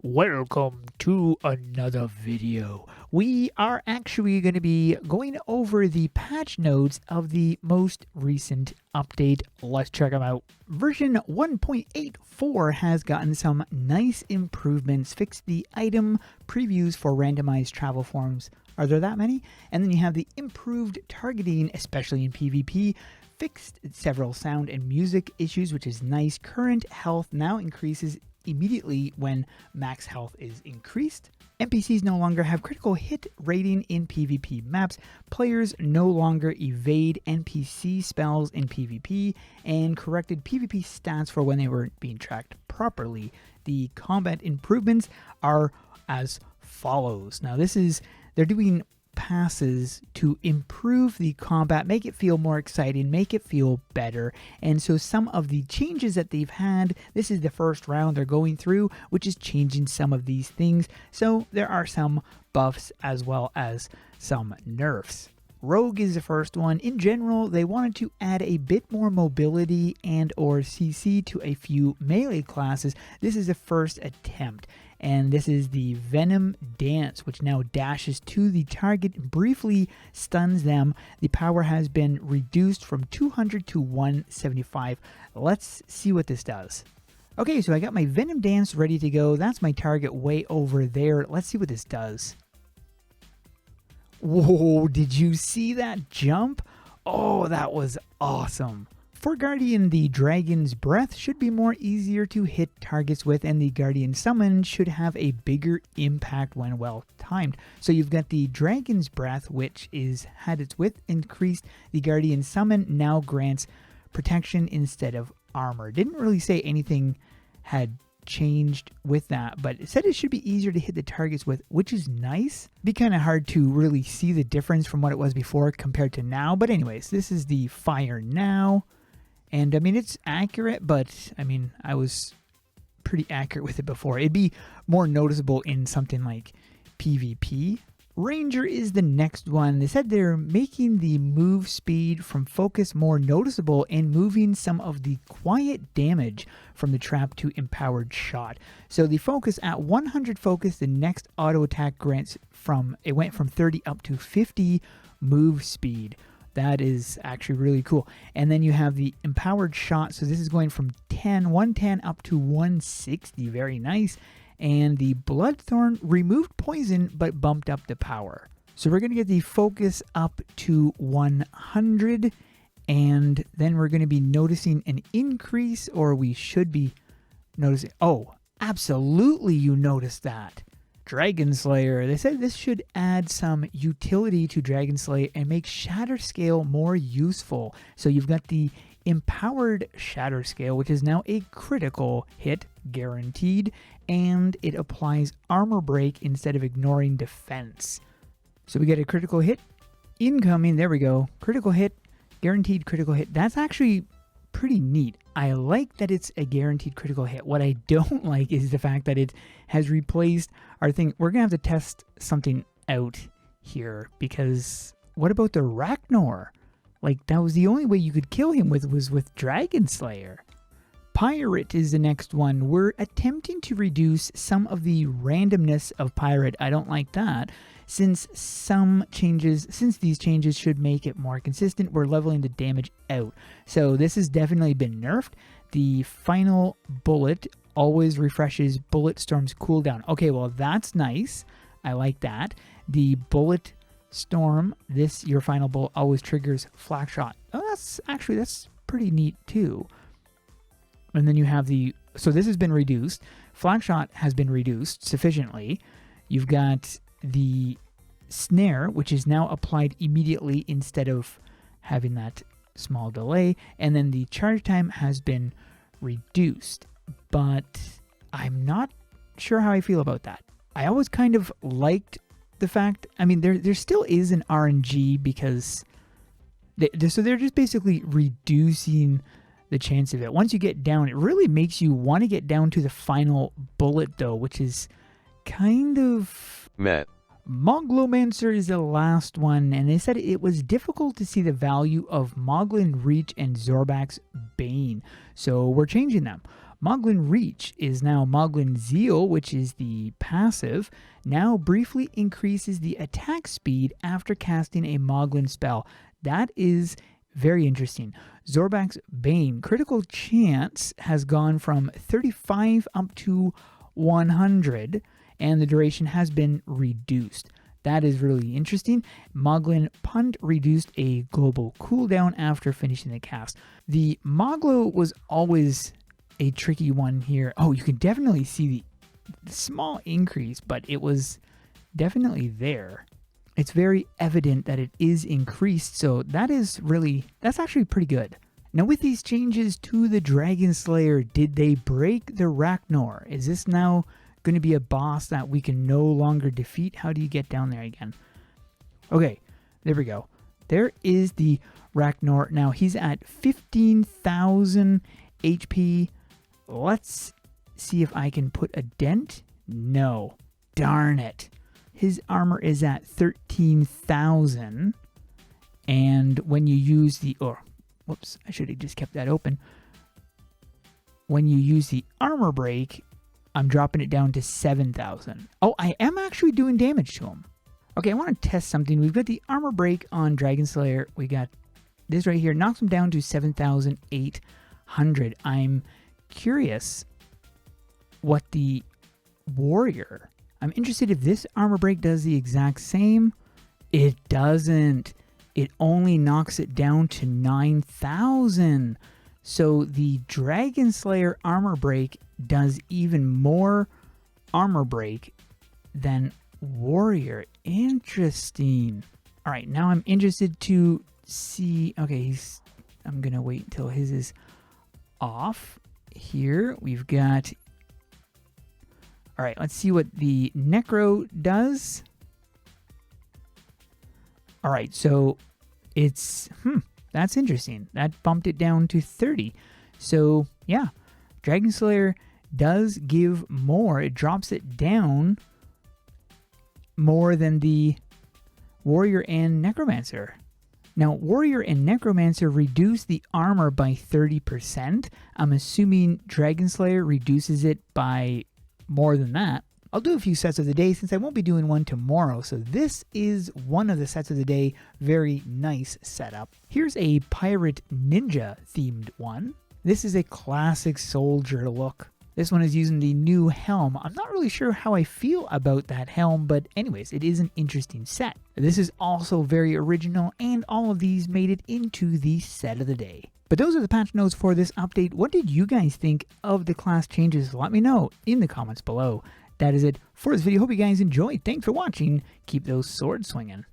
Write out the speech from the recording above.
Welcome to another video. We are actually going to be going over the patch notes of the most recent update. Let's check them out. Version 1.84 has gotten some nice improvements, fixed the item previews for randomized travel forms. Are there that many? And then you have the improved targeting, especially in PvP, fixed several sound and music issues, which is nice. Current health now increases immediately when max health is increased. NPCs no longer have critical hit rating in PvP maps. Players no longer evade NPC spells in PvP, and corrected PvP stats for when they weren't being tracked properly. The combat improvements are as follows. Now they're doing passes to improve the combat, make it feel more exciting, make it feel better. And so some of the changes that they've had, this is the first round they're going through, which is changing some of these things. So there are some buffs as well as some nerfs. Rogue is the first one. In general, they wanted to add a bit more mobility and or CC to a few melee classes. This is the first attempt. And this is the Venom Dance, which now dashes to the target and briefly stuns them. The power has been reduced from 200 to 175. Let's see what this does. Okay, so I got my Venom Dance ready to go. That's my target way over there. Let's see what this does. Whoa, did you see that jump? Oh, that was awesome. For Guardian, the Dragon's Breath should be more easier to hit targets with, and the Guardian Summon should have a bigger impact when well timed. So you've got the Dragon's Breath, which had its width increased. The Guardian Summon now grants protection instead of armor. Didn't really say anything had changed with that, but it said it should be easier to hit the targets with, which is nice. Be kind of hard to really see the difference from what it was before compared to now. But anyways, this is the Fire Now. And I mean, it's accurate, but I mean, I was pretty accurate with it before. It'd be more noticeable in something like PvP. Ranger is the next one. They said they're making the move speed from focus more noticeable and moving some of the quiet damage from the trap to empowered shot. So the focus at 100 focus, the next auto attack grants it went from 30 up to 50 move speed. That is actually really cool. And then you have the empowered shot. So this is going from 110 up to 160. Very nice. And the Bloodthorn removed poison but bumped up the power. So we're going to get the focus up to 100. And then we're going to be noticing an increase, or we should be noticing. Oh, absolutely, you noticed that. Dragon Slayer. They said this should add some utility to Dragon Slayer and make Shatter Scale more useful. So you've got the empowered Shatter Scale, which is now a critical hit guaranteed, and it applies armor break instead of ignoring defense. So we get a critical hit incoming. There we go. Critical hit, guaranteed critical hit. That's actually pretty neat. I like that it's a guaranteed critical hit. What I don't like is the fact that it has replaced our thing. We're going to have to test something out here, because what about the Ragnar? Like, that was the only way you could kill him was with Dragon Slayer. Pirate is the next one. We're attempting to reduce some of the randomness of Pirate. I don't like that. Since these changes should make it more consistent, we're leveling the damage out. So this has definitely been nerfed. The final bullet always refreshes bullet storm's cooldown. Okay, well, that's nice. I like that. The bullet storm, your final bullet always triggers flak shot. Oh, that's pretty neat too. And then you have so this has been reduced. Flak shot has been reduced sufficiently. You've got the snare, which is now applied immediately instead of having that small delay. And then the charge time has been reduced. But I'm not sure how I feel about that. I always kind of liked the fact, I mean, there still is an RNG, because they're just basically reducing the chance of it. Once you get down, it really makes you want to get down to the final bullet, though, which is kind of Matt. Monglomancer is the last one, and they said it was difficult to see the value of Moglin Reach and Zorbac's Bane, so we're changing them. Moglin Reach is now Moglin Zeal, which is the passive, now briefly increases the attack speed after casting a Moglin spell. That is very interesting. Zorbak's Bane critical chance has gone from 35 up to 100, and the duration has been reduced. That is really interesting. Moglin Punt reduced a global cooldown after finishing the cast. The Moglo was always a tricky one here. Oh, you can definitely see the small increase, but it was definitely there. It's very evident that it is increased, so that's actually pretty good. Now with these changes to the Dragon Slayer, did they break the Rachnor? Is this now going to be a boss that we can no longer defeat? How do you get down there again? Okay, there we go. There is the Rachnor. Now he's at 15,000 HP. Let's see if I can put a dent. No. Darn it. His armor is at 13,000. And when you use the... Oh, whoops. I should have just kept that open. When you use the armor break, I'm dropping it down to 7,000. Oh, I am actually doing damage to him. Okay, I want to test something. We've got the armor break on Dragon Slayer. We got this right here. Knocks him down to 7,800. I'm curious what the warrior... I'm interested if this armor break does the exact same. It doesn't. It only knocks it down to 9,000. So the Dragon Slayer armor break does even more armor break than warrior. Interesting. All right, now I'm interested to see... Okay, I'm going to wait until his is off. Here we've got... All right, let's see what the Necro does. All right, so it's... that's interesting. That bumped it down to 30. So, yeah, Dragon Slayer does give more. It drops it down more than the Warrior and Necromancer. Now, Warrior and Necromancer reduce the armor by 30%. I'm assuming Dragon Slayer reduces it by more than that. I'll do a few sets of the day since I won't be doing one tomorrow, so this is one of the sets of the day. Very nice setup. Here's a Pirate Ninja themed one. This is a classic soldier look. This one is using the new helm. I'm not really sure how I feel about that helm, but anyways, it is an interesting set. This is also very original, and all of these made it into the set of the day. But those are the patch notes for this update. What did you guys think of the class changes? Let me know in the comments below. That is it for this video. Hope you guys enjoyed. Thanks for watching. Keep those swords swinging.